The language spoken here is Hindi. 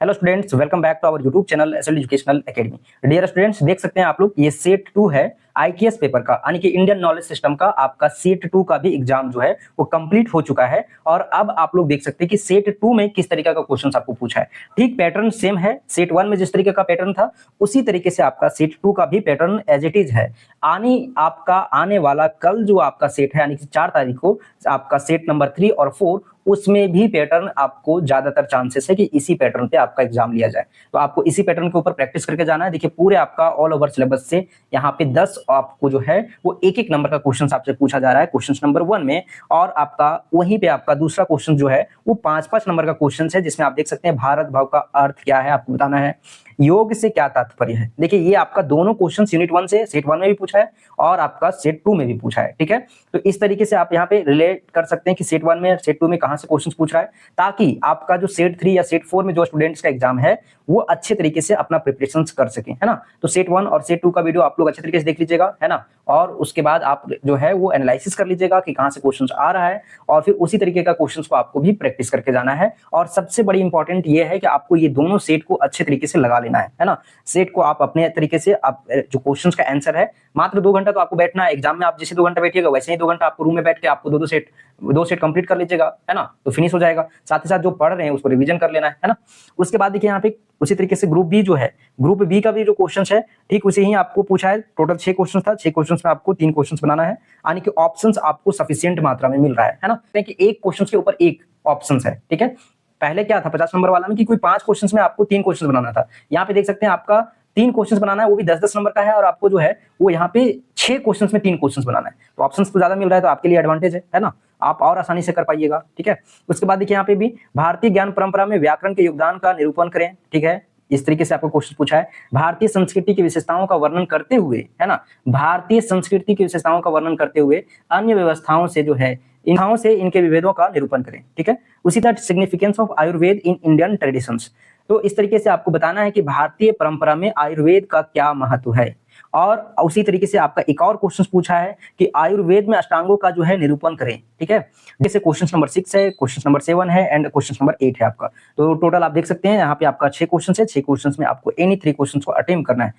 Hello students, welcome back to our YouTube channel SL educational academy. Dear students, देख सकते हैं आप लोग ये सेट 2 है आईकेएस पेपर का, यानी कि इंडियन नॉलेज सिस्टम का आपका सेट 2 का भी एग्जाम जो है वो कंप्लीट हो चुका है। और अब आप लोग देख सकते हैं कि सेट 2 में किस तरीके का क्वेश्चन आपको पूछा है। ठीक पैटर्न सेम है, सेट 1 में जिस तरीके का पैटर्न था उसी तरीके से आपका सेट 2 का भी पैटर्न एज इट इज है। आने वाला कल जो आपका सेट है, यानी कि 4 तारीख को आपका सेट नंबर 3 और 4, उसमें भी पैटर्न आपको ज्यादातर चांसेस है कि इसी पैटर्न पे आपका एग्जाम लिया जाए। तो आपको इसी पैटर्न के ऊपर प्रैक्टिस करके जाना है। देखिए पूरे आपका ऑल ओवर सिलेबस से यहाँ पे 10 आपको जो है वो एक एक नंबर का क्वेश्चन आपसे पूछा जा रहा है क्वेश्चन नंबर 1 में। और आपका वहीं पे आपका दूसरा क्वेश्चन जो है वो 5-5 नंबर का क्वेश्चन है, जिसमें आप देख सकते हैं भारत भाव का अर्थ क्या है आपको बताना है, योग से क्या तात्पर्य है। देखिए ये आपका दोनों क्वेश्चन यूनिट 1 से सेट 1 में भी पूछा है और आपका सेट 2 में भी पूछा है। ठीक है, तो इस तरीके से आप यहाँ पे रिलेट कर सकते हैं कि सेट 1 में सेट 2 में कहां से क्वेश्चन पूछ रहा है, ताकि आपका जो सेट 3 या सेट 4 में जो स्टूडेंट्स का एग्जाम है वो अच्छे तरीके से अपना प्रिपरेशन कर सकें, है ना। तो सेट 1 और सेट 2 का वीडियो आप लोग अच्छे तरीके से देख लीजिएगा, है ना। और उसके बाद आप जो है वो एनालिसिस कर लीजिएगा कि कहां से क्वेश्चन आ रहा है, और फिर उसी तरीके का क्वेश्चन को आपको भी प्रैक्टिस करके जाना है। और सबसे बड़ी इंपॉर्टेंट ये है कि आपको ये दोनों सेट को अच्छे तरीके से लगा लेना है ना। सेट को आप अपने तरीके से आप जो क्वेश्चंस का आंसर है, मात्र 2 घंटा तो आपको बैठना है एग्जाम में। आप जैसे 2 घंटा बैठिएगा वैसे ही 2 घंटा आपको रूम में बैठ के आपको दो सेट कंप्लीट कर लीजिएगा, है ना। तो फिनिश हो जाएगा। साथ ही साथ जो पढ़ रहे हैं उसको रिवीजन कर लेना है ना। उसके बाद देखिए यहाँ पे उसी तरीके से ग्रुप बी जो है, ग्रुप बी का भी जो क्वेश्चन है ठीक उसे ही आपको पूछा है। टोटल 6 क्वेश्चन था, 6 क्वेश्चन में आपको 3 क्वेश्चन बनाना है, यानी कि ऑप्शंस आपको सफिशिएंट मात्रा में मिल रहा है ना। कि एक क्वेश्चन के ऊपर एक ऑप्शंस है। ठीक है, पहले क्या था 50 नंबर वाला में कि कोई 5 क्वेश्चन में आपको 3 क्वेश्चन बनाना था। यहाँ पे देख सकते हैं आपका 3 क्वेश्चन बनाना है, वो भी 10-10 नंबर का है, और आपको जो है वो यहाँ पे 6 क्वेश्चन में 3 क्वेश्चन बनाना है। तो ऑप्शंस तो ज्यादा मिल रहा है, तो आपके लिए एडवांटेज है ना। आप और आसानी से कर पाइएगा। ठीक है, उसके बाद देखिए यहाँ पे भी भारतीय ज्ञान परंपरा में व्याकरण के योगदान का निरूपण करें। ठीक है, इस तरीके से आपको क्वेश्चन पूछा है। भारतीय संस्कृति की विशेषताओं का वर्णन करते हुए, है ना, भारतीय संस्कृति की विशेषताओं का वर्णन करते हुए अन्य व्यवस्थाओं से जो है इन्हाओं से इनके विभेदों का निरूपण करें। ठीक है, उसी तरह significance of Ayurveda in Indian traditions. तो इस तरीके से आपको बताना है कि भारतीय परंपरा में आयुर्वेद का क्या महत्व है। और उसी तरीके से आपका एक और क्वेश्चन पूछा है कि आयुर्वेद में अष्टांगों का जो है निरूपण करें। ठीक है, जैसे क्वेश्चन नंबर 6 है, क्वेश्चन नंबर 7 है एंड क्वेश्चन नंबर 8 है आपका। तो टोटल आप देख सकते हैं यहाँ पे आपका 6 क्वेश्चन है। 6 क्वेश्चन में आपको एनी 3 क्वेश्चन को अटेम्प्ट करना है।